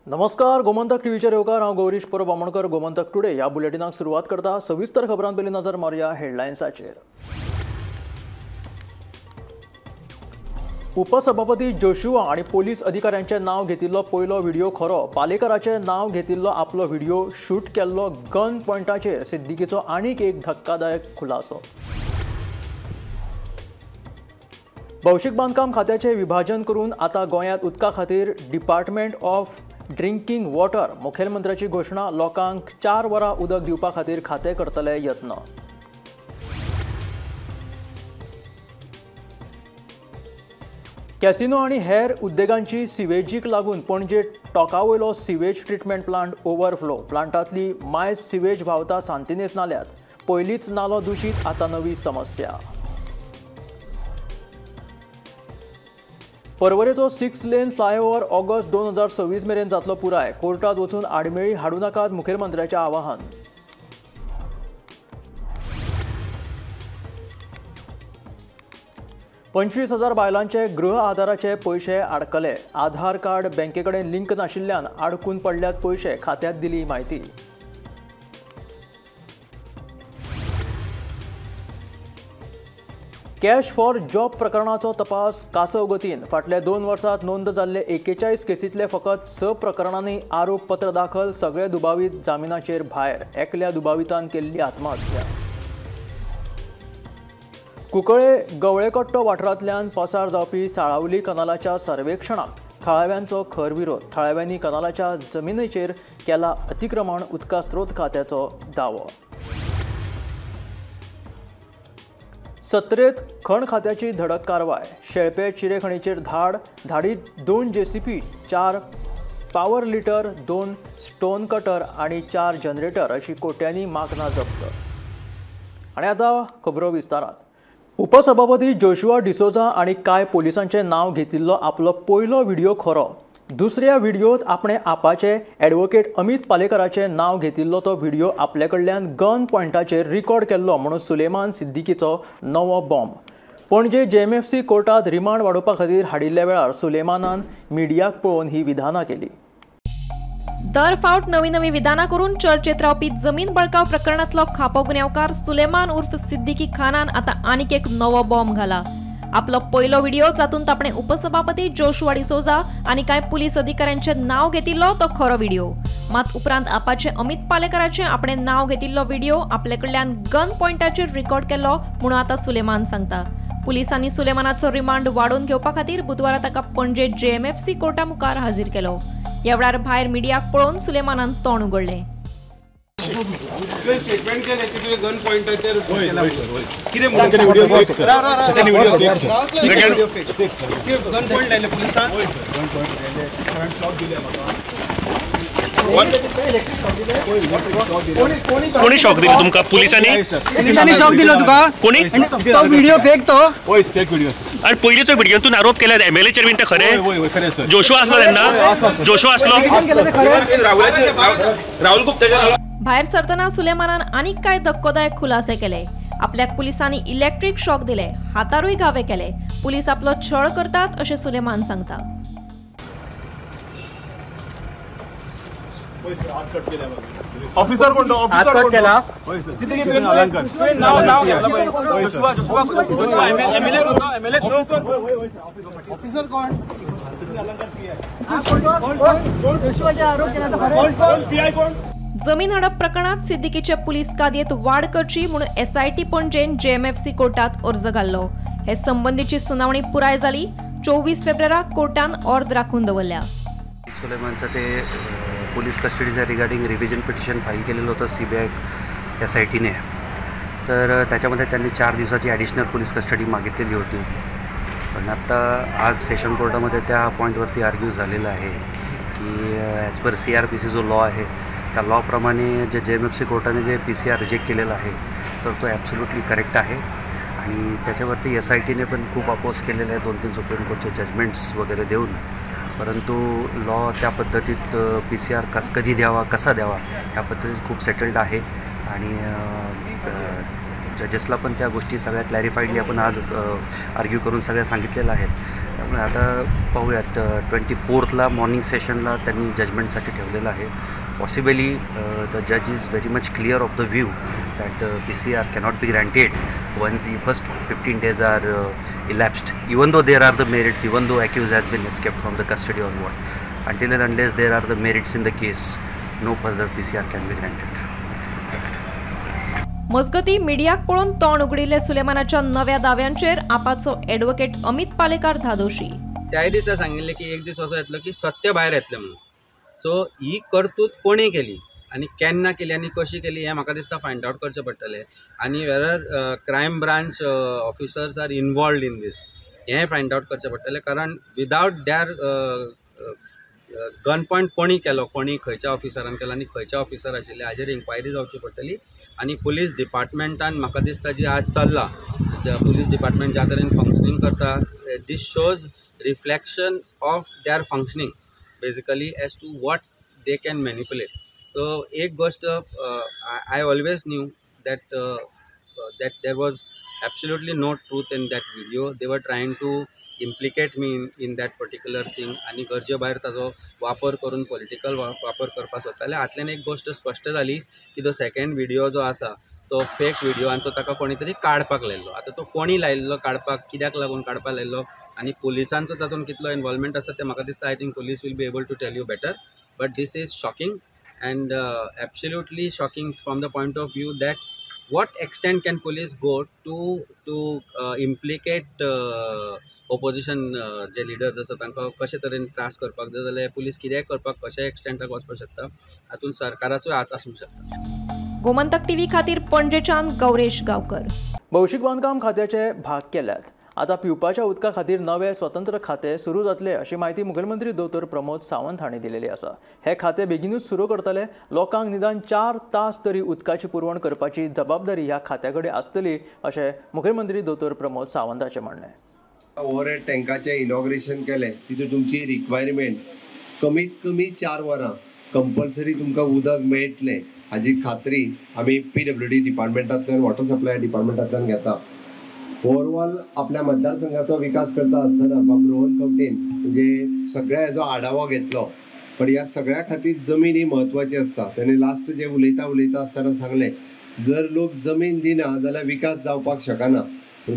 नमस्कार, गोमंतक टीव्हीचेर येवकार। हांव गौरीश परब आमोणकर। गोमंतक टुडे ह्या बुलेटिनाक सुरवात करता। सविस्तर खबरां पयलीं नजर मारया हेडलायन्साचेर। उपसभापती जोशुआ आणि पोलीस अधिकाऱ्यांचे नाव घेतिल्लो पयलो व्हिडिओ खरो। पालेकराचे नाव घेतिल्लो आपलो व्हिडिओ शूट केल्लो गन पॉयंटाचेर सिद्दीकीचो आनीक एक धक्कादायक खुलासो। भौशीक बांदकाम खात्याचे विभाजन करून आता गोंयांत उदका खातीर डिपार्टमेंट ऑफ ड्रिंकिंग वॉटर। मुखेलमंत्र्याची घोषणा। लोकांक 4 वरां उदक दिवपा खातीर खाते करतले यत्न। कॅसिनो आणि हेर उद्देगांची सिवेजीक लागून पणजे टोकावयलो सिवेज ट्रीटमेंट प्लांट ओव्हरफ्लो। प्लांटांतली मायज सिवेज व्हांवता सांतिनेज नाल्यात। पयलींच नालो दुशीत, आता नवी समस्या। पर्वरेचो 6 लेन फ्लायओव्हर ऑगस्ट 2026 मेरेन जातलो पुराय। कोर्टात वचून आडमेळी हाडू नाकात, मुखेलमंत्र्याचें आवाहन। 25,000 बायलांचे गृह आधाराचे पयशे आडकले। आधार कार्ड बँकेकडेन लिंक नाशिल्ल्यान आडकून पडल्यात पयशे, खात्यात दिली माहिती। कॅश फॉर जॉब प्रकरणाचो तपास कासव गतीन। फाटल्या 2 वर्सांत नोंद जाल्ले 41 केसींतले फकत 6 प्रकरणांनी आरोप पत्र दाखल। सगळे दुबावीत जामिनाचेर भायर। एकल्या दुबावितान केल्ली आत्महत्या। कुंकळे गवळेकट्टो वाठारांतल्यान पसार जावपी साळावली कनालाच्या सर्वेक्षणाक थळाव्यांचो खर विरोध। थळाव्यांनी कनालाच्या जमनीचेर केला अतिक्रमण, उदका स्त्रोत खात्याचो दावो। सत्रेत खण खात्याची धडक कारवाय। शेळपे चिरेखणीचेर धाडीत 2 JCB, 4 power litre, 2 stone cutter आणि 4 जनरेटर अशी कोट्यांनी मागणां जप्त। आणि आता खबरो विस्तारात। उपसभापती जोशुआ डिसोजा आणि कांय पोलिसांचे नाव घेतिल्लो आपलो पयलो व्हिडिओ खरो। दुसऱ्या व्हिडिओत आपणे आपाचे ॲडव्होकेट अमित पालेकराचे नाव घेतिल्लो तो व्हिडिओ आपले कडल्यान गन पॉयंटाचेर रिकॉर्ड केल्लो म्हणून सुलेमान सिद्दीकीचो नवो बॉम्ब। पणजे JMFC कोर्टात रिमांड वाडोवपा खातीर हाडिल्ल्या वेळार सुलेमानान मिडियाक पळोवन ही विधानां केली। दर फावट नवी विधानां करून चर्चेत रावपी जमीन बळकाव प्रकरणातलो खापो गुन्यांवकार सुलेमान उर्फ सिद्दीकी खानान आता आनीक एक नवो बॉम्ब घाला। आपलो पयलो व्हिडिओ जातूंत आपणे उपसभापती जोशुआ डिसोजा आणि कांय पुलीस अधिकाऱ्यांचे नाव घेतिल्लो तो खरो व्हिडिओ। मात उपरांत आपाचे अमित पालेकराचे आपणे नाव घेतिल्लो व्हिडिओ आपले कडल्यान गन पॉयंटाचेर रिकॉर्ड केल्लो म्हणून आता सुलेमान सांगता। पुलिसांनी सुलेमानाचो रिमांड वाडोवन घेवपा खातीर बुधवारा ताका पणजे JMFC कोर्टा मुखार हाजीर केलो। ह्या वेळार भायर मिडियाक पळोवन सुलेमानान तोंड उगडलें। स्टेटमेंट केले की तुझे गन पॉइंटाचेर कितें गन पॉइंट लायले पुलिसांन कोणी शॉक दिलो तुमका? पुलिसांनी शॉक दिलो तुका? कोणी? तो व्हिडिओ फेक तो? होय, फेक व्हिडिओ। आणि पयलीचो व्हिडिओतून आरोप केल्यात MLA चेअरमॅन ते खरे? खरे सर। जोशुआ असलो तेन्ना? जोशुआ असलो? राहुल गुप्ता। भायर सरतना सुलेमानान आनीक काय धक्कोदायक खुलासे केले। आपल्याक पुलिसांनी इलेक्ट्रिक शॉक दिले, हातारूय घावे केले। पुलीस आपलो छळ करतात अशें सुलेमान सांगता। ऑफिसर कोण? ऑफिसर कट केला। सिद्दीकी अलंकार नाव घ्यायला पाहिजे। जोशुआ MLA ऑफिसर कोण? अलंकार PI कोण? जमीन हडप प्रकरणात सिद्दीकीचे पुलीस कादयेत वाड करची म्हणून SIT पणजेन JMFC कोर्टात अर्ज घाल्लो। हे संबंधीची सुनावणी पुराय जाली। 24 फेब्रुवाराक कोर्टान ऑर्डर राखून दवरल्या। सुलेमानचं ते पोलीस कस्टडीचा रिगार्डिंग रिव्हिजन पिटिशन फाईल केलेलं होतं CBI SITने। तर त्याच्यामध्ये त्यांनी 4 दिवसाची ॲडिशनल पोलीस कस्टडी मागितलेली होती। पण आता आज सेशन कोर्टामध्ये त्या पॉईंटवरती आर्ग्यू झालेलं आहे की ॲज पर CRPC जो लॉ आहे त्या लॉप्रमाणे जे JMFC कोर्टाने जे PCR रिजेक्ट केलेला आहे तर तो ॲब्सोल्युटली करेक्ट आहे। आणि त्याच्यावरती SITने पण खूप अपोज केलेलं आहे, 2-3 सुप्रीम कोर्टचे जजमेंट्स वगैरे देऊन। परंतु लॉ त्या पद्धतीत PCR कधी द्यावा, कसा द्यावा ह्या पद्धतीत खूप सेटल्ड आहे। आणि जजेसला पण त्या गोष्टी सगळ्या क्लॅरिफाईडली आपण आज आर्ग्यू करून सगळ्या सांगितलेल्या आहेत। त्यामुळे आता पाहूयात 24ला मॉर्निंग सेशनला त्यांनी जजमेंटसाठी ठेवलेलं आहे. पॉसिबली द जज is very much clear of the view that PCR cannot be granted once the first 15 days are elapsed, even though there are the merits, even though accused has been escaped from the custody or what, until and unless there are the merits in the case, no further PCR can be granted. मजगती मिडियाक पळोवन तोंड उगडिल्ले सुलेमानाच्या नव्या दाव्यांचेर आपाचो advocate Amit Palekar धादोशी. त्याय दिसा सांगिल्लें की एक दीस असो येतलो की सत्य भायर येतलें म्हणून. सो ही करतूत कोणी केली आनी केन्ना केली आनी कशी केली हें म्हाका दिसता फायंड आउट करचें पडटलें. आनी whether crime branch officers are involved in this हें फायंड आउट करचें पडटलें. कारण विदाउट दॅर गन पॉयंट कोणी केलो, कोणी खंयच्या ऑफिसरान केलो आनी खंयच्या ऑफिसर आशिल्ले हाजेर इन्क्वायरी जावची पडटली. आनी पुलीस डिपार्टमेंटान म्हाका दिसता जी आज चल्ला, पुलीस डिपार्टमेंट ज्या तरेन फंक्शनींग करता, this shows reflection of their functioning basically as to what they can manipulate. So एक गोष्ट I always knew that that there was absolutely no truth in that video. They were trying to implicate me in that particular thing आणि गरजे भायर ताजो वापर करून political वापर करपाक सोदताले. हातल्यान एक गोष्ट स्पश्ट जाली की तो सेकंड व्हिडिओ जो आसा तो फेक व्हिडिओ आनी तो ताका कोणी तरी काडपाक लायल्लो. आतां तो कोणी लायल्लो काडपाक, कित्याक लागून काडपाक लायल्लो आनी पुलिसांचो तातूंत कितलो इन्वॉल्वमेंट आसा तें म्हाका दिसता I think police will be able to tell you better. But this is shocking and absolutely shocking from the point of view that what extent can police go to implicate opposition जे leaders आसा तांकां कशे तरेन त्रास करपाक जाय जाल्यार police कितेंय करपाक कशा एक्सटेंटाक वचपाक शकता, हातूंत सरकाराचो हात आसूंक शकता. गोमंतक टीव्ही खातीर पणजेच्यान गौरेश गांवकर. भौशीक बांदकाम खात्याचे भाग केल्यात. आता पिवपाच्या उदका खातीर नवे स्वतंत्र खाते सुरू जातले अशी माहिती मुखेलमंत्री दोतोर प्रमोद सावंत हांणी दिलेली आसा. हे खाते बेगीनूच सुरू करतले. लोकांक निदान 4 तास तरी उदकाची पुरवण करपाची जबाबदारी ह्या खात्याकडे आसतली अशें मुखेलमंत्री दोतोर प्रमोद सावंताचें म्हणणें. ओव्हरहेड टँकाचें इनॉग्रेशन केलें, तितूंत तुमची रिक्वायरमेंट कमीत कमी 4 वरां कंपल्सरी तुमकां उदक मेळटलें हाजी खात्री आमी PWD डिपार्टमेंटांतल्यान, वॉटर सप्लाय डिपार्टमेंटांतल्यान घेता. ओवरऑल आपल्या मतदारसंघाचो विकास करता आसतना बाब रोहन कवटेन म्हणजे सगळ्या हेजो आढावो घेतलो. पण ह्या सगळ्या खातीर जमीन ही म्हत्वाची आसता. ताणें लास्ट जे उलयता आसतना सांगलें जर लोक जमीन दिना जाल्यार विकास जावपाक शकना.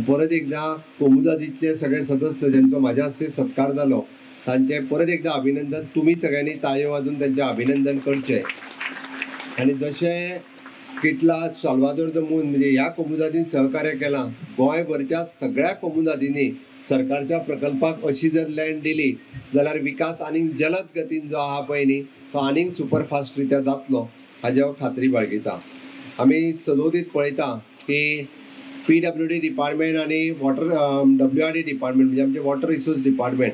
परत एकदां कोमुदादीतले सगळे सदस्य ज्यांचो म्हाज्या हस्ते सत्कार जालो तांचे परत एकदां अभिनंदन. तुमी सगळ्यांनी ताळयो वाजून तांचें अभिनंदन करचें. आनी जशें किटला साल्वादोर द मून म्हणजे ह्या कोमुदादीन सहकार्य केलां, गोंयभरच्या सगळ्या कोमुदादींनी सरकारच्या प्रकल्पाक अशी जर लँड दिली जाल्यार विकास आनीक जलद गतीन जो आहा पळय न्ही तो आनीक सुपरफास्ट रित्या जातलो हाची हांव खात्री बाळगिता. आमी सदोदीत पळयता की PWD डिपार्टमेंट आनी वॉटर WRD डिपार्टमेंट म्हणजे आमचे वॉटर रिसोर्स डिपार्टमेंट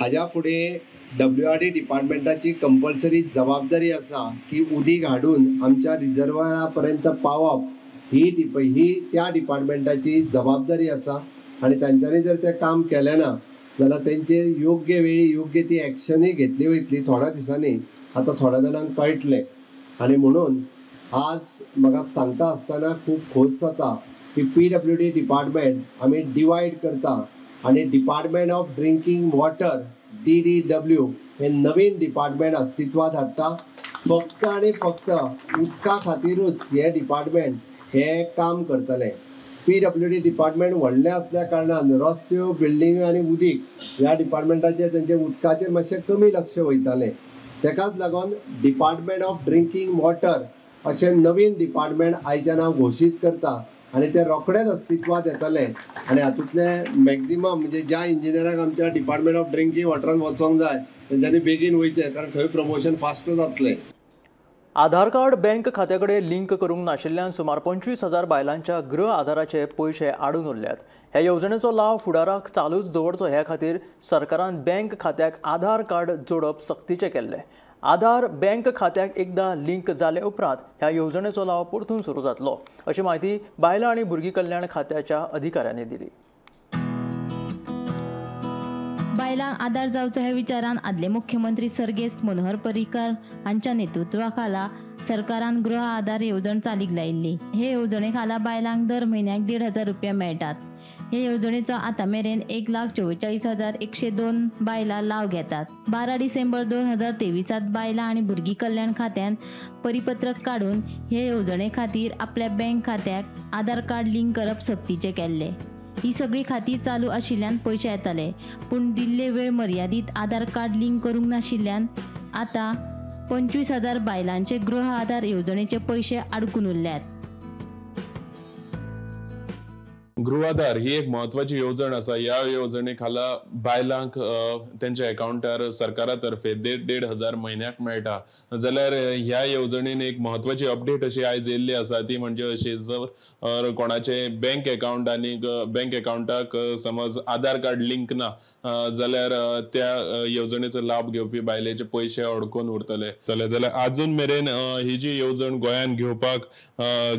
हाज्या फुडें WRD डिपार्टमेंटाची कंपल्सरी जबाबदारी आसा की उदीक हाडून आमच्या रिजर्वरा पर्यंत पावप ही त्या डिपार्टमेंटाची जबाबदारी आसा. आनी तांच्यांनी जर तें काम केलें ना जाल्यार तेंचेर योग्य वेळी योग्य ती एक्शनूय घेतली वयतली. थोड्या दिसांनी आतां थोड्या जाणांक कळटलें. आनी म्हणून आज म्हाका सांगता आसतना खूब खोस जाता की PWD डिपार्टमेंट आमी डिवायड करता आनी department of drinking water DDW हे नवीन डिपार्टमेंट अस्तित्वात हाडटा. फक्त आनी फक्त उदका खातीरूच हे डिपार्टमेंट हे काम करतले. PWD डिपार्टमेंट व्हडलें आसल्या कारणान रस्त्यो, बिल्डिंग आनी उदीक ह्या डिपार्टमेंटाचेर तेंचे उदकाचेर मातशें कमी लक्ष वयतालें. तेकाच लागून डिपार्टमेंट ऑफ ड्रिंकींग वॉटर अशें नवीन डिपार्टमेंट आयच्यान हांव घोशीत करता. आनी ते रोखडेच अस्तित्वात येतले. आनी हातूंतले मॅक्झिमम म्हणजे ज्या इंजिनियरांक आमच्या डिपार्टमेंट ऑफ ड्रिंकींग वॉटरान वचोंक जाय तेंच्यांनी बेगीन वयचें, कारण थंय प्रमोशन फास्ट जातलें. आधार कार्ड बँक खात्याकडे लिंक करूंक नाशिल्ल्यान सुमार 25,000 बायलांच्या गृह आधाराचे पयशे आडून उरल्यात. ह्या येवजणेचो लाव फुडाराक चालूच दवरचो हे खातीर सरकारान बँक खात्याक आधार कार्ड जोडप सक्तीचें केल्लें. आधार बँक खात्याक एकदां लिंक जाले उपरांत ह्या येवजणेचो लाव परतून सुरू जातलो अशी माहिती बायलां आनी भुरगीं कल्याण खात्याच्या अधिकाऱ्यांनी दिली. बायलांक आधार जावचो ह्या विचारान आदले मुख्यमंत्री सर्गेस्त मनोहर पर्रीकर हांच्या नेतृत्वाखाला सरकारान गृह आधार येवजण चालीक लायिल्ली. हे येवजणे खाला बायलांक दर म्हयन्याक 1,500 रुपया मेळटात. ह्या येवजणेचो आतां मेरेन 1,44,102 बायलां लाव घेतात. 12 डिसेंबर 2023 बायलां आनी भुरगीं कल्याण खात्यान परिपत्रक काडून हे येवजणे खातीर आपल्या बँक खात्याक आधार कार्ड लिंक करप सक्तीचें केल्लें. ही सगळी खातीं चालू आशिल्ल्यान पयशे येताले, पूण दिल्ले वेळ मर्यादीत आधार कार्ड लिंक करूंक नाशिल्ल्यान आतां 25,000 बायलांचे गृह आधार येवजणेचे पयशे आडकून उरल्यात. गृह आधार ही एक महत्वाची येवजण आसा. ह्या येवजणे खाला बायलांक त्यांच्या अकाउंटार सरकारा तर्फे 1,500 म्हयन्याक मेळटा. जाल्यार ह्या येवजणेन एक महत्वाची अपडेट अशी आयज येयल्ली आसा, ती म्हणजे अशी जर कोणाचे बँक अकाउंट आनी बँक अकाउंटाक समज आधार कार्ड लिंक ना जाल्यार त्या येवजणेचो लाभ घेवपी बायलेचे पयशे अडकून उरतले. जाल्यार अजून मेरेन ही जी येवजण गोंयान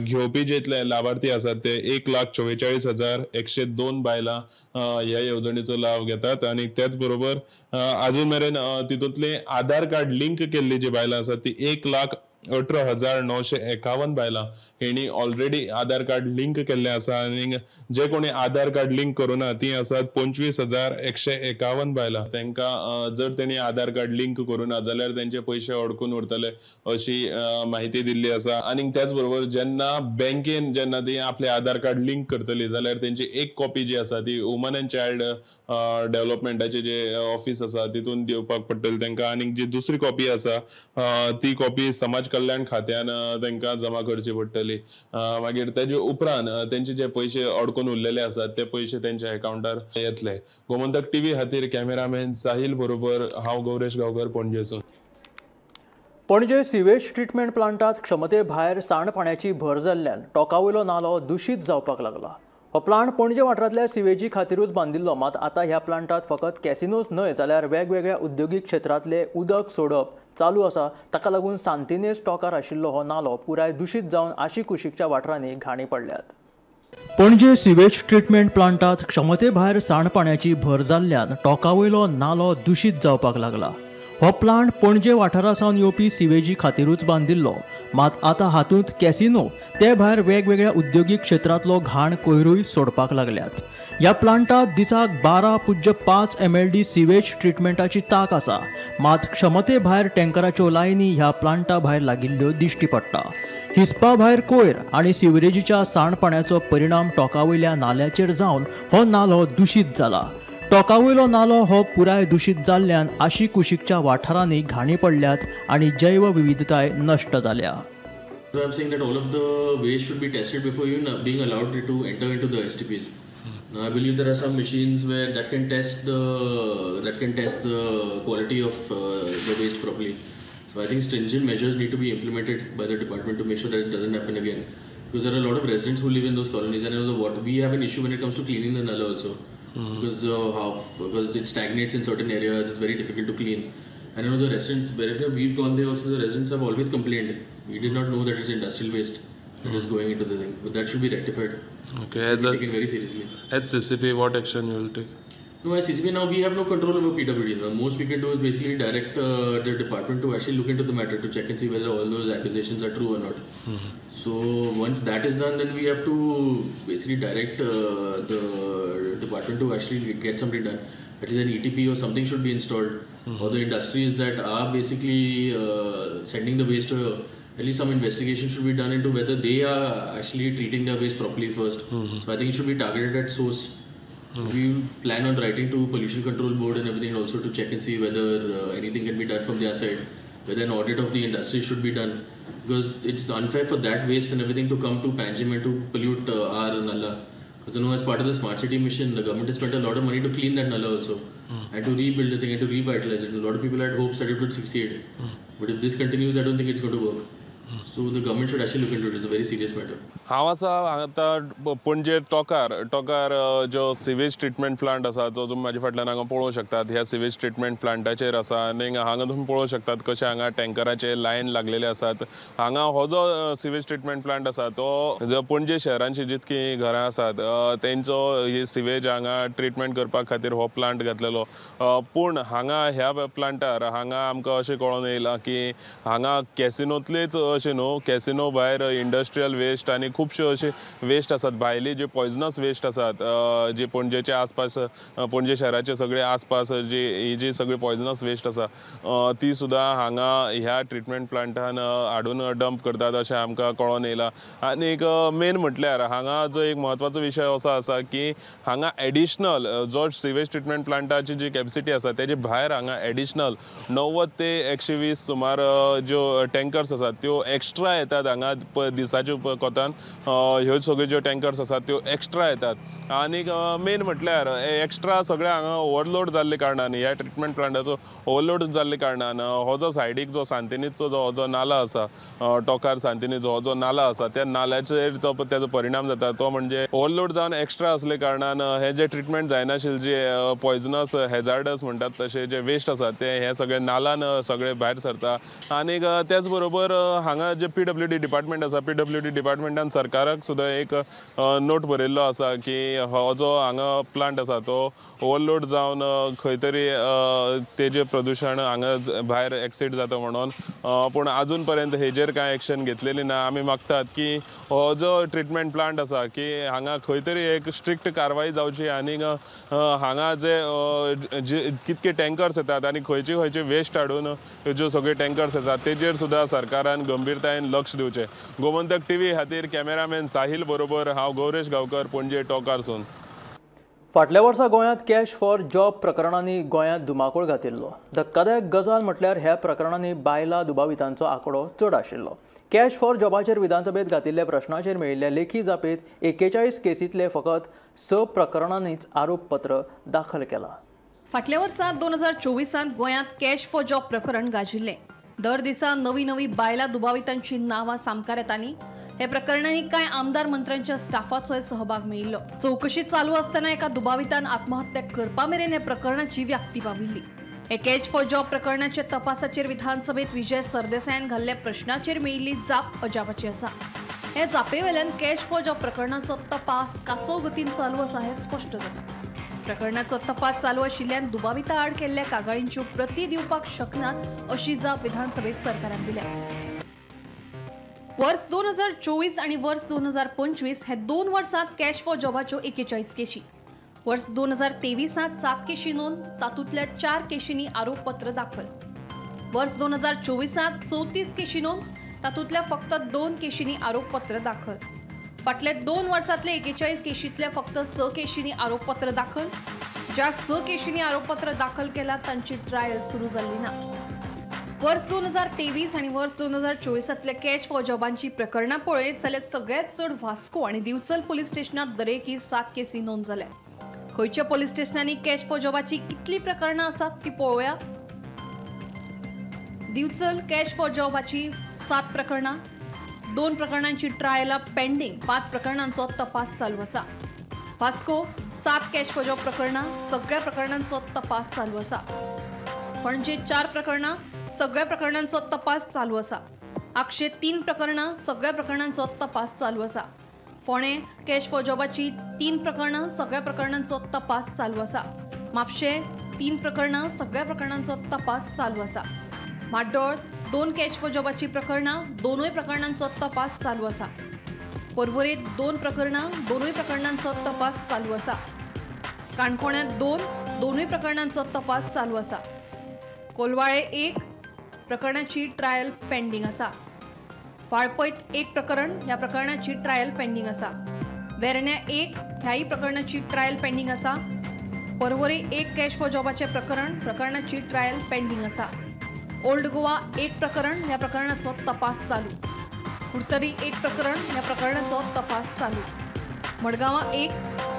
घेवपी जितले लाभार्थी आसात ते 1,44,102 बायलां ह्या येवजणेचो लाभ घेतात. आणि त्याच बरोबर अजून मेरेन तितूंतली आधार कार्ड लिंक केल्ली जी बायलां आसात ती 1,18,951 बायलां हेणी ऑलरेडी आधार कार्ड लिंक केल्ले आसा. आनी जे कोणी आधार कार्ड लिंक करूना ती आसात 25,151 बायलां. तांकां जर तेणी आधार कार्ड लिंक करूना जाल्यार तेंचे पयशे अडकून उरतले अशी माहिती दिल्ली आसा. आनी त्याच बरोबर जेन्ना बँकेन जेन्ना ती आपले आधार कार्ड लिंक करतली जाल्यार तेंची एक कॉपी जी आसा ती वुमन एंड चायल्ड डेव्हलपमेंटाचे जे ऑफिस आसा तितून दिवपाक पडटली तांकां. आनी जी दुसरी कॉपी आसा ती कॉपी समाज कल्याण खात्यान तांकां जमा करची पडटली. मागीर तेजे उपरांत तेंचे जे पयशे अडकून उरलेले आसात ते पयशे तेंच्या अकाउंटार येतले. गोमंतक टीव्ही खातीर कॅमेरामॅन साहिल बरोबर हांव गौरेश गांवकर, पणजेसून. पणजे सिवेज ट्रीटमेंट प्लांटात क्षमते भायर सांडपाण्याची भर जाल्ल्यान टोकावयलो नालो दूषित जावपाक लागला. हो प्लांट पणजे वाठारांतल्या सिवेजी खातीरूच बांदिल्लो. मात आतां ह्या प्लांटात फकत कॅसिनोज न्हय जाल्यार वेगवेगळ्या उद्योगीक क्षेत्रांतले उदक सोडप चालू आसा. ताका लागून सांतिनेज टोकार आशिल्लो हो नालो पुराय दूषित जावन आशी कुशीकच्या वाठारांनी घाणी पडल्यात. पणजे सिवेज ट्रीटमेंट प्लांटात क्षमते भायर सांडपाण्याची भर जाल्ल्यान टोकावयलो नालो दूषित जावपाक लागला. हो प्लांट पणजे वाठारासावन येवपी सिवेजी खातीरूच बांदिल्लो. मात आतां हातूंत कॅसिनो ते भायर वेगवेगळ्या उद्योगीक क्षेत्रांतलो घाण कोयरूय सोडपाक लागल्यात. ह्या प्लांटात दिसाक 12.5 MLD सिवेज ट्रीटमेंटाची ताक आसा. मात क्षमते भायर टँकराच्यो लायनी ह्या प्लांटा भायर लागिल्ल्यो दिश्टी पडटा. हिसपा भायर कोयर आनी सिवरेजीच्या सांडपाण्याचो परिणाम टोकावयल्या नाल्याचेर जावन हो नालो दूषित जाला. टोकावयलो नालो हो पुराय दूषित जाल्ल्यान आशी कुशीकच्या वाठारांनी घाणी पडल्यात आनी जैव विविधताय नश्ट जाल्या. I'm saying that all of the waste should be tested before even being allowed to enter into the STPs. Now, I believe there are some machines where that can test the quality of the waste properly. So I think stringent measures need to be implemented by the department to make sure that it doesn't happen again. Because there are a lot of residents who live in those colonies, and we have an issue when it comes to cleaning the nala also. Because it stagnates in certain areas, it's very difficult to clean. And the residents, wherever we've gone there also, the residents have always complained. We did not know that it's industrial waste that is going into the thing. But that should be rectified. Okay, taken very seriously. At CCP, what action you will take? No, as CCP now we have no control over PWD. Now, most we can do is basically direct the department to actually look into the matter to check and see whether all those accusations are true or not. So once that is done, then we have to basically direct the department to actually get something done. That is an ETP or something should be installed. Or the industries that are basically sending the waste to at least some investigation should be done into whether they are actually treating their waste properly first. So I think it should be targeted at source. We plan on writing to Pollution Control Board and everything also to check and see whether anything can be done from their side, whether an audit of the industry should be done, because it's unfair for that waste and everything to come to Panjim and to pollute our Nalla. Because as part of the smart city mission, the government has spent a lot of money to clean that Nalla also and to rebuild the thing and to revitalize it. A lot of people had hopes that it would succeed, but if this continues, I don't think it's going to work. So the government should actually look into it. It's a very serious matter. हांव आसा आतां पणजे टोकार जो sewage treatment plant आसा जो तुमी म्हाजे फाटल्यान हांगा पळोवंक शकतात. ह्या सिवेज ट्रीटमेंट प्लांटाचेर आसा आनी हांगा तुमी पळोवंक शकतात कशे हांगा टँकराचे लायन लागलेले आसात. हांगा हो जो सिवेज ट्रीटमेंट प्लांट आसा तो जो पणजे शहरांची जितकी घरां आसात तेंचो ही सिवेज हांगा ट्रीटमेंट करपा खातीर हो प्लांट घातलेलो. पूण हांगा ह्या प्लांटार हांगा आमकां अशें कळोन येयलां की हांगा कॅसिनोतलेच अशें न्हू कॅसिनो भायर इंडस्ट्रियल वेस्ट आनी खुबश्यो अशे वेस्ट आसात भायली जे पॉयजनस वेस्ट आसात जे पणजेच्या आसपास पणजे शहराचे सगळे आसपास ही जी सगळी पॉयजनस वेस्ट आसा ती सुद्दां हांगा ह्या ट्रिटमेंट प्लांटान हाडून डंप करतात अशें आमकां कळोन येयलां. आनी एक मेन म्हटल्यार हांगा जो एक म्हत्वाचो विशय असो आसा की हांगा एडिशनल जो सिवेज ट्रिटमेंट प्लांटाची जी कॅपॅसिटी आसा तेजे भायर हांगा एडिशनल 90 ते 120 सुमार ज्यो टँकर्स आसात त्यो एक्स्ट्रा येतात हांगा दिसाच्या कोतान. ह्यो सगळ्यो ज्यो टँकर्स आसात त्यो एक्स्ट्रा येतात आनी मेन म्हटल्यार एक्स्ट्रा सगळे हांगा ओवरलोड जाल्ले कारणान ह्या ट्रिटमेंट प्लांटाचो ओवरलोड जाल्ले कारणान हो जो सायडीक जो सांतिनेजचो जो नाला आसा टोकार सांतिनेजो हो जो नाला आसा त्या नाल्याचेर तेजो परिणाम जाता. तो म्हणजे ओवरलोड जावन एक्स्ट्रा असले कारणान हे जे ट्रिटमेंट जायनाशिल्ले जे पॉयजनस हेजार्डस म्हणटात तशे जे वेस्ट आसात ते हे सगळे नालान सगळे भायर सरता. आनी त्याच बरोबर हांगा जे PWD डिपार्टमेंट आसा PWD डिपार्टमेंटान सरकाराक सुद्दां एक नोट बरयल्लो आसा की हो जो हांगा प्लांट आसा तो ओवरलोड जावन खंय तरी तेजे प्रदूशण हांगा भायर एक्सीड जाता म्हणून पूण आजून पर्यंत हेजेर कांय एक्शन घेतलेली ना. आमी मागतात की हो जो ट्रिटमेंट प्लांट आसा की हांगा खंय तरी एक स्ट्रिक्ट कारवाई जावची आनी हांगा जे कितके टँकर्स येतात आनी खंयचे वेस्ट हाडून ज्यो सगळे टँकर्स येतात तेजेर सुद्दां सरकारान गंभीरतायेन लक्ष दिवचें. गोमंतक TV खातीर कॅमेरामॅन साहिल बरोबर हांव गौरेश गांवकर पणजे टोकारसून. फाटल्या वर्सा गोंयांत कॅश फॉर जॉब प्रकरणांनी गोंयांत धुमाकूळ घातिल्लो. धक्कादायक गजाल म्हटल्यार ह्या प्रकरणांनी बायलां दुबावितांचो आंकडो चड आशिल्लो. कॅश फॉर जॉबाचेर विधानसभेत घातिल्ल्या प्रश्नाचेर मेळिल्ल्या लेखी जापेत 41 केसींतले फकत 6 प्रकरणांनीच आरोपपत्र दाखल केलां. फाटल्या वर्सा 2024 गोंयांत कॅश फॉर जॉब प्रकरण गाजिल्लें. दर दिसा नवी बायलां दुबावितांची नांवां सामकार येतालीं. हे प्रकरणांनी कांय आमदार मंत्र्यांच्या स्टाफाचोय सहभाग मेळिल्लो. चौकशी चालू आसतना एका दुबावितान आत्महत्या करपा मेरेन हे प्रकरणाची व्याप्ती पाविल्ली. हे कॅच फॉर जॉब प्रकरणाचे तपासाचेर विधानसभेत विजय सरदेसायान घाल्ल्या प्रश्नाचेर मेळिल्ली जाप अजापाची आसा. हे जापेवेल्यान कॅश फॉर जॉब प्रकरणाचो तपास कासव गतीन चालू आसा हें स्पश्ट जाता. प्रकरणाचो तपास चालू आशिल्ल्यान दुबाविता आड केल्ल्या कागाळींच्यो प्रती दिवपाक शकनात अशी जाप विधानसभेत सरकारान दिल्या. वर्स 2024 आनी वर्स 2025 हे 2 वर्सांत कॅश फॉर जॉबाच्यो 41 केशी. वर्स 2023 7 केशी नोंद, तातूंतल्या 4 केशींनी आरोपपत्र दाखल. वर्स 2024 34 केशी नोंद, तातूंतल्या फक्त 2 केशींनी आरोपपत्र दाखल. फाटल्या 2 वर्सांतले 41 केशींतल्या फक्त 6 केशींनी आरोपपत्र दाखल. ज्या 6 केशींनी आरोपपत्र दाखल केला तांची ट्रायल सुरू जाल्ली ना. वर्स 2023 आनी वर्स 2024 कॅश फॉर जॉबांची प्रकरणां पळयत जाल्यार सगळ्यांत चड वास्को आनी दिवचल पोलीस स्टेशनांत दरेकी 7 केसी नोंद जाल्या. खंयच्या पोलीस स्टेशनांनी कॅश फॉर जॉबाची कितली प्रकरणां आसात ती पळोवया. दिवचल कॅश फॉर जॉबाची 7 प्रकरणां, 2 प्रकरणांची ट्रायलां पेंडिंग, 5 प्रकरणांचो तपास चालू आसा. वास्को 7 कॅश फॉर जॉब प्रकरणां, सगळ्या प्रकरणांचो तपास चालू आसा. पणजे 4 प्रकरणां, सगळ्या प्रकरणांचो तपास चालू आसा. आक्षे 3 प्रकरणां, सगळ्या प्रकरणांचो तपास चालू आसा. फोणे कॅश फॉर जॉबाची 3 प्रकरणां, सगळ्या प्रकरणांचो तपास चालू आसा. म्हापशे 3 प्रकरणां, सगळ्या प्रकरणांचो तपास चालू आसा. म्हाड्डोळ 2 कॅश फॉर जॉबाची प्रकरणां, 2 प्रकरणांचो तपास चालू आसा. पर्वरेंत 2 प्रकरणां, 2 प्रकरणांचो तपास चालू आसा. काणकोण्यात 2 प्रकरणांचो तपास चालू आसा. कोलवाळे 1 प्रकरणाची ट्रायल पेंडिंग आसा. वाळपैत 1 प्रकरण, ह्या प्रकरणाची ट्रायल पेंडिंग आसा. वेर्ण्या 1 ह्याही प्रकरणाची ट्रायल पेंडिंग आसा. पर्वरी 1 कॅश फॉर जॉबाचे प्रकरणाची ट्रायल पेंडिंग आसा. ओल्ड गोवा 1 प्रकरण, ह्या प्रकरणाचो तपास चालू. कुर्तरी 1 प्रकरण, ह्या प्रकरणाचो तपास चालू. मडगांवा 1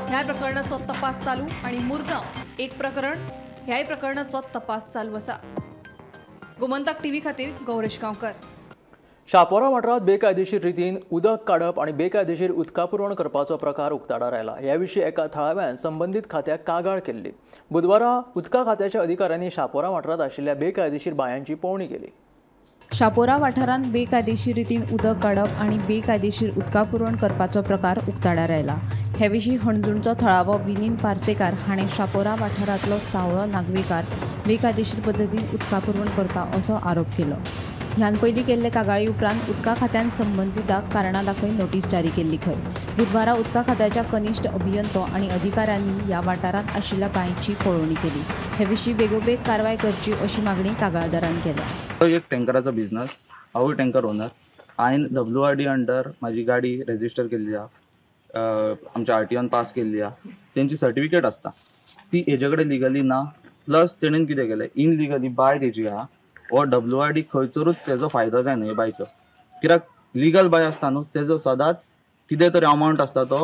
ह्या प्रकरणाचो तपास चालू आणि मुरगांव 1 प्रकरण, ह्याही प्रकरणाचो तपास चालू आसा. गोमंतक TV खातीर गौरेश गांवकर. शापोरा वाठारात बेकायदेशीर रितीन उदक काडप आणि बेकायदेशीर उदका पुरवण करपाचो प्रकार उक्ताडार आयला. ह्या विशीं एका थळाव्यान संबंधीत खात्याक कागाळ केल्ली. बुधवारा उदका खात्याच्या अधिकाऱ्यांनी शापोरा वाठारात आशिल्ल्या बेकायदेशीर बांयांची पळोवणी केली. शापोरा वाठारांत बेकायदेशीर रितीन उदक काडप आनी बेकायदेशीर उदका पुरवण करपाचो प्रकार उक्ताडार आयला. हे विशीं हणजूणचो थळावो विनीन पार्सेकार हाणें शापोरा वाठारांतलो सावळो नागरिकार बेकायदेशीर पद्दतीन उदका पुरवण करता असो आरोप केलो. ह्यान पयलीं केल्ले कागाळी उपरांत उदका खात्यान संबंधिताक कारणां दाखय नोटीस जारी केल्ली खंय. बुधवारा उदका खात्याच्या कनिश्ठ अभियंतो आनी अधिकाऱ्यांनी ह्या वाठारांत आशिल्ल्या बांयची पळोवणी केली. हे विशीं बेगोबेग कारवाय करची अशी मागणी कागाळदारान केल्या. एक टँकराचो बिझनस, हांवूय टँकर ओनर. हांवें WRD अंडर म्हाजी गाडी रेजिस्टर केल्ली आहा, आमच्या RTOन पास केल्ली आहा. तेंची सर्टिफिकेट आसता ती हेजे कडेन लिगली ना. प्लस तेणेन कितें केलें, इनलिगली बाय तेजी आहा. हो WRD खंयसरूच तेजो फायदो जायना हे बायचो. कित्याक लिगल बाय आसता न्हू, तेजो सदांच कितें तरी अमावंट आसता तो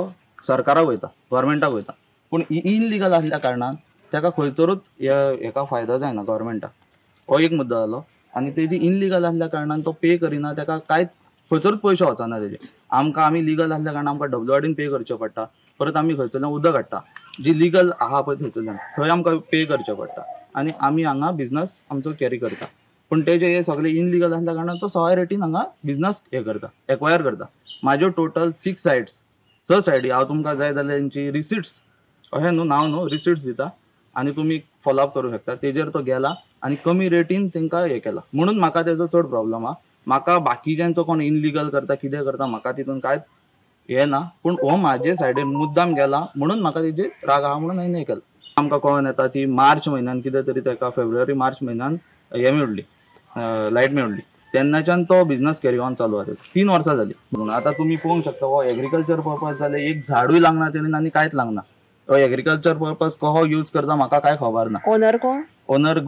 सरकाराक वयता, गव्हर्मेंटाक वयता. पूण इनलिगल आसल्या कारणान ताका खंयसरूच हेका फायदो जायना गव्हर्मेंटाक. हो एक मुद्दो जालो. आनी तेजी इनलिगल आसल्या कारणान तो पे करिना, ताका कांयच खंयसरूच पयशे वचना तेजे. आमी लिगल आसल्या कारणान आमकां WRDन पे करचें पडटा. परत आमी खंयसरल्यान उदक हाडटा, जी लिगल आहा पळय थंयसरल्यान, थंय आमकां पे करचें पडटा. आनी आमी हांगा बिझनस आमचो कॅरी करता. पूण तेजे हे सगळे इनलिगल आसल्या कारणान तो सवाय रेटीन हांगा बिझनस हे करता, एक्वायर करता. म्हाज्यो टोटल 6 सायट्स, 6 सायटी. हांव तुमकां जाय जाल्यार तेंची रिसिट्स, अशें न्हू नांव न्हू, रिसिट्स दिता आनी तुमी फॉलोअप करूंक शकता. तेजेर तो गेला आनी कमी रेटीन तांकां हे केला. म्हणून म्हाका तेजो चड प्रॉब्लम आहा. म्हाका बाकीच्यांचो कोण इनलिगल करता कितें करता म्हाका तितून कांयच हे ना. पूण हो म्हाजे सायडीन मुद्दाम गेला म्हणून म्हाका तेजेर राग आहा म्हणून हांवें हें केलें. आमकां कळोन येता ती मार्च म्हयन्यान कितें तरी ताका फेब्रुवारी मार्च म्हयन्यान हे मेळ्ळी, लायट मेळ्ळी. तेन्नाच्यान तो बिझनस कॅरी ऑन चालू आसा. 3 वर्सां जाली. म्हणून आतां तुमी पळोवंक शकता हो एग्रीकल्चर पर्पज जाल्यार एक झाडूय लागना तेणेन आनी कांयच लागना. तो एग्रीकल्चर पर्पज कसो यूज करता म्हाका कांय खबर ना. ओनर कोण? ओनर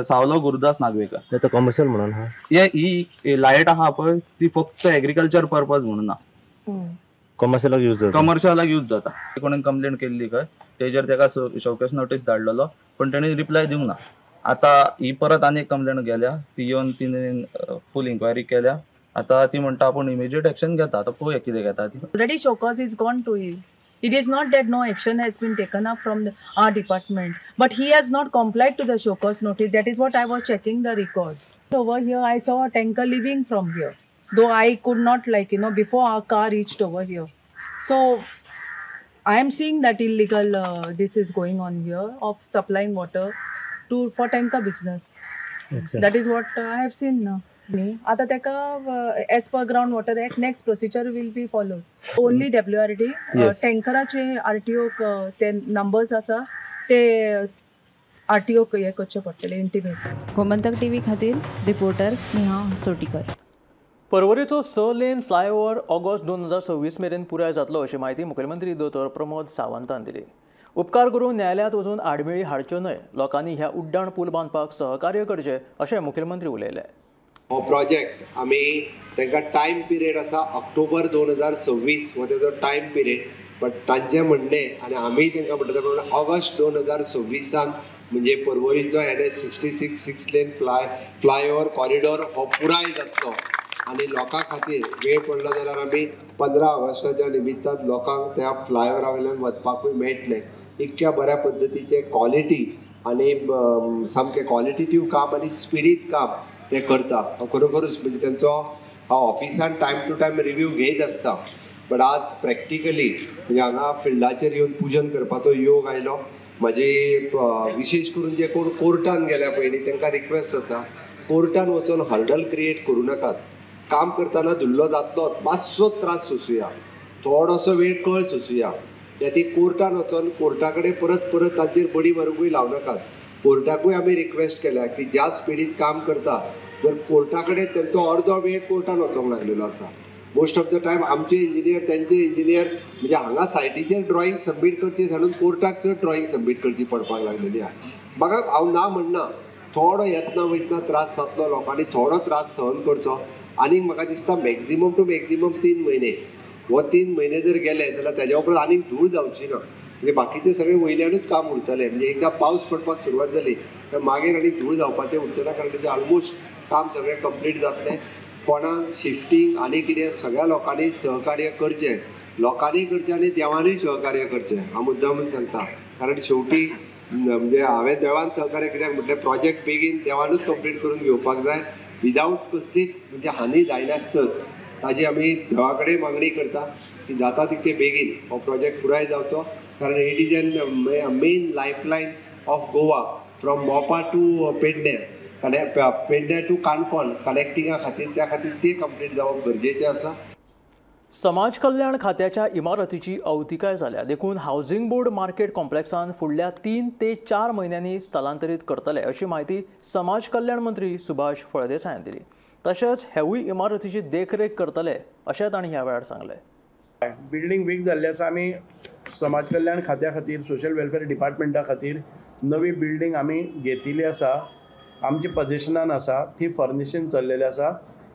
सावलो गुरुदास नागवेकर. तो कमर्शियल म्हणून हा. ही लायट आहा पळय ती फक्त एग्रीकल्चर पर्पज म्हणून ना, कमर्शियलाक यूज जाता. कोणें कंप्लेंट केल्ली खंय, तेजेर ताका शोकेस नोटीस धाडलेलो पण तेणें रिप्लाय दिवंक ना. आतां ही परत आनी एक कंप्लेंट गेल्या, ती येवन तिणें फूल इन्क्वायरी केल्या. आतां ती म्हणटा आपूण इमिजिएट एक्शन घेता. आतां पळोवया कितें घेता ती. Already show cause is gone to him. It is not that no action has been taken up from our department, but he has not complied to the show cause notice. That is what I was checking the records. Over here, I saw a tanker leaving from here, though I could not before our car reached over here. So I am seeing that illegal this is going on here of supplying water for tanker business. That is what I have seen now. आता ताका as per ground water act next procedure will be followed. Only WRD टँकराचे RTO ते numbers आसा ते RTO हे करचे पडटले intimate. Gomantak TV खातीर reporter Sneha सोटीकर. पर्वरीचो 6 लेन flyover August 2026 मेरेन पुराय जातलो अशी माहिती मुखेलमंत्री दोतोर प्रमोद सावंतान दिली. उपकार करून न्यायालयांत वचून आडमेळी हाडच्यो न्हय, लोकांनी ह्या उड्डाण पूल बांदपाक सहकार्य करचें अशें मुखेलमंत्री उलयले. हो प्रोजेक्ट आमी तांकां टायम पिरियड आसा ऑक्टोबर 2026 हो तेजो टायम पिरियड. बट तांचें म्हणणें आनी आमी तांकां म्हणटा ते प्रमाणे ऑगस्ट 2026 म्हणजे पर्वरीचो NH 66 6 लेन फ्लायओव्हर कॉरिडॉर हो पुराय जातलो. आनी लोकां खातीर वेळ पडलो जाल्यार आमी 15 ऑगस्टाच्या निमित्तान लोकांक त्या फ्लायओव्हरा वयल्यान वचपाकूय मेळटलें. इतक्या बऱ्या पद्दतीचे क्वॉलिटी आनी सामकें क्वॉलिटेटीव काम आनी स्पिरीट काम ते करता. खरोखरूच म्हणजे त्यांचो हांव ऑफिसान टायम टू टायम रिव्यू घेयत आसता. बट आज प्रॅक्टिकली म्हणजे हांगा फिल्डाचेर येवन पुजन करपाचो योग आयलो. म्हाजी विशेश करून जे कोण कोर्टान गेल्या पयलीं तांकां रिक्वेस्ट आसा, कोर्टान वचून हर्डल क्रिएट करूं नाकात. काम करतना धुल्लो जातलो, मातसो त्रास सोंसुया, थोडोसो वेळ कळ सोंसुया. ती कोर्टान वचून कोर्टा कडेन परत परत ताचेर बडी मारूंकूय लावनाकात. कोर्टाकूय आमी रिक्वेस्ट केल्या की ज्या स्पिडीत काम करता जर कोर्टा कडेन त्यांचो अर्दो वेळ कोर्टान वचोंक लागलेलो आसा. मोस्ट ऑफ द टायम आमचे इंजिनियर त्यांचे इंजिनियर म्हणजे हांगा सायटीचेर ड्रॉइंग सबमीट करची सांडून कोर्टाक चड ड्रॉइंग सबमीट करची पडपाक लागलेली आहा. म्हाका हांव ना म्हणना, थोडो येतना वयतना त्रास जातलो, लोकांनी थोडो त्रास सहन करचो. आनीक म्हाका दिसता मॅक्झिमम टू मॅक्झिमम 3 म्हयने. हो 3 म्हयने जर गेले जाल्यार तेज्या उपरांत आनीक धूळ जावची ना. म्हणजे बाकीचे सगळे वयल्यानूच काम उरतले. म्हणजे एकदा पावस पडपाक सुरवात जाली तर मागीर आनी धूळ जावपाचें उरचें कारण तेजें ऑलमोस्ट काम सगळें कंप्लीट जातलें. कोणाक शिफ्टींग आनी कितें सगळ्या लोकांनी सहकार्य करचें, लोकांनी करचें आनी देवानूय सहकार्य करचें. हांव मुद्दामून सांगता कारण शेवटी म्हणजे हांवें देवान सहकार्य कित्याक म्हटलें प्रोजेक्ट बेगीन देवानूच कंप्लीट करून घेवपाक जाय विदावट कसलीच म्हणजे हानी जायनासतत. ताजी आमी देवा कडेन मागणी करता की जाता तितके बेगीन हो प्रोजेक्ट पुराय जावचो. कारण it is an main lifeline of Goa from Mopa to Pedne. Pedne to Canacona कनेक्टिंगा खातीर त्या खातीर ती कंप्लीट जावप गरजेचें आसा. समाज कल्याण खात्याच्या इमारतीची अवतिकाय जाल्या देखून हाऊसिंग बोर्ड मार्केट कॉम्प्लेक्सान फुडल्या 3 ते 4 म्हयन्यांनी स्थलांतरीत करतले अशी माहिती समाज कल्याण मंत्री सुभाष फळदेसायान दिली. तशेंच हेवूय इमारतीची देखरेख करतले अशें तांणी ह्या वेळार सांगलें. बिल्डींग वीक जाल्ली आसा. आमी समाज कल्याण खात्या खातीर सोशल वेलफेअर डिपार्टमेंटा खातीर नवी बिल्डींग आमी घेतिल्ली आसा. आमची पोजिशनान आसा ती फर्निशींग चल्लेली आसा.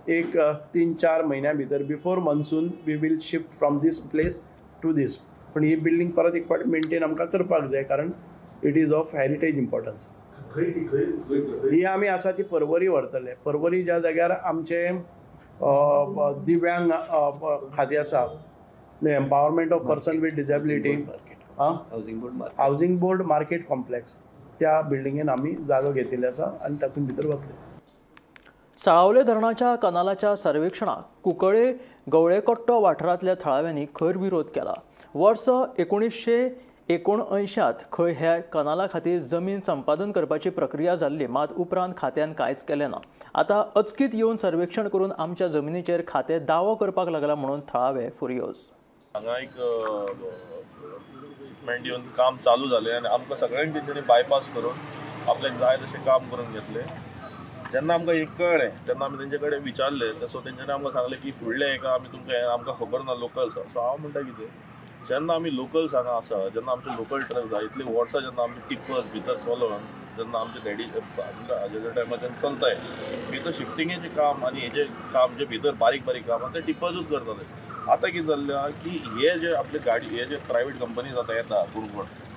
एक 3-4 म्हयन्या भितर before monsoon we will shift from this place to this. पण ही बिल्डींग परत एक फावट मेंटेन आमकां करपाक जाय कारण it is of heritage importance. ही आमी आसा ती पर्वरी व्हरतले. पर्वरी ज्या जाग्यार आमचे दिव्यांग खातें आसा empowerment of person with disability housing board market complex त्या बिल्डिंगेन आमी जागो घेतिल्ली आसा आनी तातूंत भितर वतले. साळावले धरणाच्या कनालाच्या सर्वेक्षणाक कुंकळे गवळेकट्टो वाठारांतल्या थळाव्यांनी खर विरोध केला. वर्स 1979 खंय ह्या कनाला खातीर जमीन संपादन करपाची प्रक्रिया जाल्ली मात उपरांत खात्यान कांयच केलें ना. आतां अचकीत येवन सर्वेक्षण करून आमच्या जमनीचेर खातें दावो करपाक लागला म्हणून थळावे फुर्योज. हांगा एक शिपमेंट येवन काम चालू जालें आनी आमकां सगळ्यांक तेंच्यांनी बायपास करून आपल्याक जाय तशें काम करून घेतलें. जेन्ना आमकां एक कळ्ळें तेन्ना आमी तेंचे कडेन विचारलें सो तेंच्यांनी आमकां सांगलें की फुडले एका आमी तुमकां आमकां खबर ना लोकल्स. सो हांव म्हणटा कितें जेन्ना आमी लोकल्स हांगा आसा जेन्ना आमचे लोकल ट्रक जाय इतली वर्सां जेन्ना आमचे टिप्पर्स भितर चलोवन जेन्ना आमचे डॅडी हाजे टायमाच्यान चलताय भितर शिफ्टिंगेचें काम आनी हेजें काम जे भितर बारीक बारीक काम ते टिप्पर्सूच करताले. आतां कितें जाल्लें की हे जे आपले गाडी हे जे प्रायवेट कंपनीज आतां येता कोण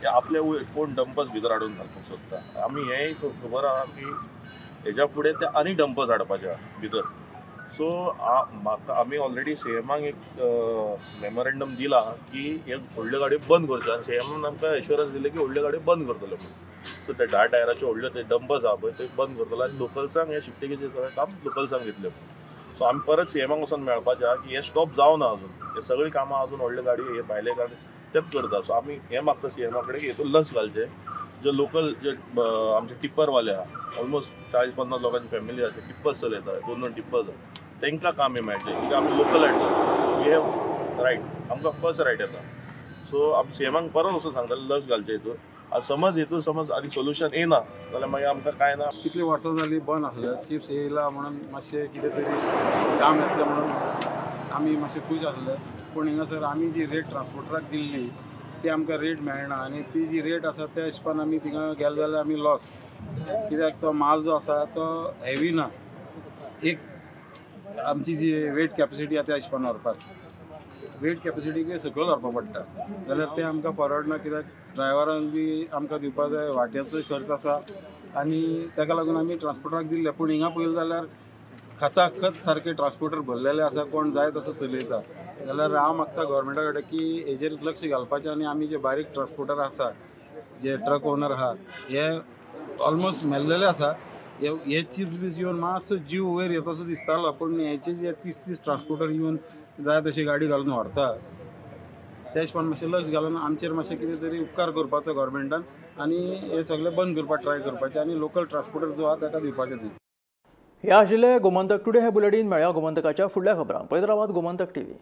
हे आपले कोण डंपर्स भितर हाडून घालपाक सोदता. आमी हेंय खबर आहा की हेज्या फुडें ते आनी डंपर्स हाडपाचे भितर. सो म्हाका आमी ऑलरेडी सीएमाक एक मेमोरेंडम दिला की हे व्हडल्यो गाडयो बंद करच्यो आनी सीएमान आमकां एश्युरन्स दिलें की व्हडल्यो गाडयो बंद करतले म्हणून. सो ते 10 टायराचे व्हडल्यो ते डंपर्स आहा पळय ते बंद करतले आनी लोकल्सांक हे शिफ्टिंगेचें सगळें काम लोकल्सांक घेतलें. सो आमी परत सीएमाक वचून मेळपाचें आहा की हे स्टॉप जावना अजून. हे सगळीं कामां अजून व्हडल्यो गाडयो हे भायले गाडी तेच करता. सो आमी हें मागता सीएमा कडेन की हेतून लक्ष घालचें. जे लोकल जे आमचे टिप्परवाले आहा ऑलमोस्ट 40-50 लोकांची फॅमिली आहा ते टिप्पर्स चलयता 2 टिप्पर्स आहा तांकां काम हे मेळचें कित्याक आमी लोकल हाडटा वी हॅव रायट आमकां फर्स्ट रायट येता. सो आमी सीएमाक परत वचून सांगताले लक्ष घालचें हितून. आनी समज हितून समज आनी सोल्युशन येना जाल्यार मागीर आमकां कांय ना. कितलीं वर्सां जालीं बंद आसलें चिप्स येयला म्हणून मातशें कितें तरी काम येतलें म्हणून आमी मातशें खूश आसले. पूण हिंगासर आमी जी रेट ट्रान्सपोर्टराक दिल्ली ती आमकां रेट मेळना आनी ती जी रेट आसा त्या हिशोबान आमी थिंगा गेले जाल्यार आमी लॉस. कित्याक तो माल जो आसा तो हेवी ना. एक आमची जी वेट कॅपेसिटी आहा त्या हिशोबान व्हरपाक वेट कॅपेसिटीक सकयल व्हरपाक पडटा जाल्यार तें आमकां परवडना. कित्याक ड्रायव्हरांक बी आमकां दिवपाक जाय वाट्याचोय खर्च आसा आनी ताका लागून आमी ट्रान्सपोर्टराक दिल्ले. पूण हिंगा पळयलें जाल्यार खचाखच सारके ट्रान्सपोर्टर भरलेले आसा कोण जाय तसो चलयता. जाल्यार हांव मागता गव्हर्मेंटा कडेन की हेजेर लक्ष घालपाचें आनी आमी जे बारीक ट्रान्सपोर्टर आसा जे ट्रक ओनर आहा हे ऑलमोस्ट मेल्लेले आसा. हे चिप्स बीस येवन मातसो जीव वयर येतासो दिसतालो पूण हेचे जे 30 ट्रान्सपोर्टर येवन जाय तशी गाडी घालून व्हरता त्या हिशोबान मातशें लक्ष घालून आमचेर मातशें कितें तरी उपकार करपाचो गव्हर्मेंटान आनी हे सगळें बंद करपाक ट्राय करपाचें आनी लोकल ट्रान्सपोर्टर जो आहा ताका दिवपाचें. हे आशिल्ले गोमंतक टुडे हे बुलेटीन. मेळया गोमंतकाच्या फुडल्या खबरांक. पळयत रावात गोमंतक TV.